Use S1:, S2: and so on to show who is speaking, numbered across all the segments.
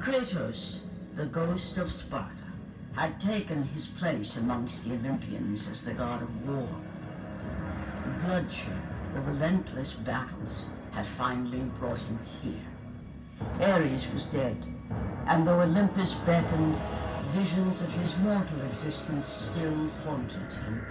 S1: Kratos, the ghost of Sparta, had taken his place amongst the Olympians as the god of war. The bloodshed, the relentless battles, had finally brought him here. Ares was dead, and though Olympus beckoned, visions of his mortal existence still haunted him.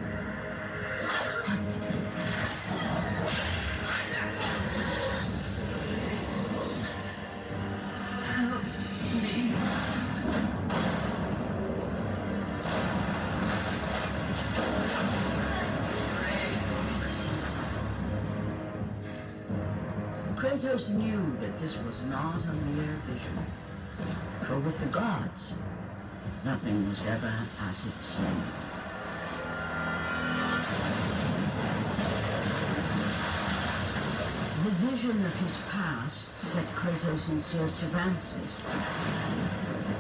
S1: Kratos knew that this was not a mere vision, for with the gods, nothing was ever as it seemed. The vision of his past set Kratos in search of answers.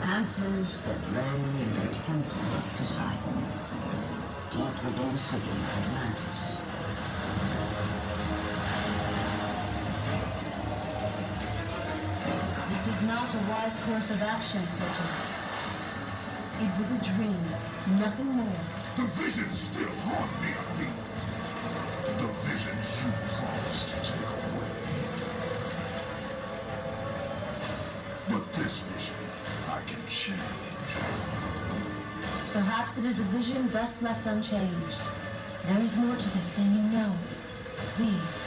S1: Answers that lay in the temple of Poseidon, deep within the city of Atlantis.
S2: This is not a wise course of action, Kratos. It was a dream, nothing more.
S3: The visions still haunt me, Athena. The visions you promised to take away. But this vision, I can change.
S2: Perhaps it is a vision best left unchanged. There is more to this than you know. Please.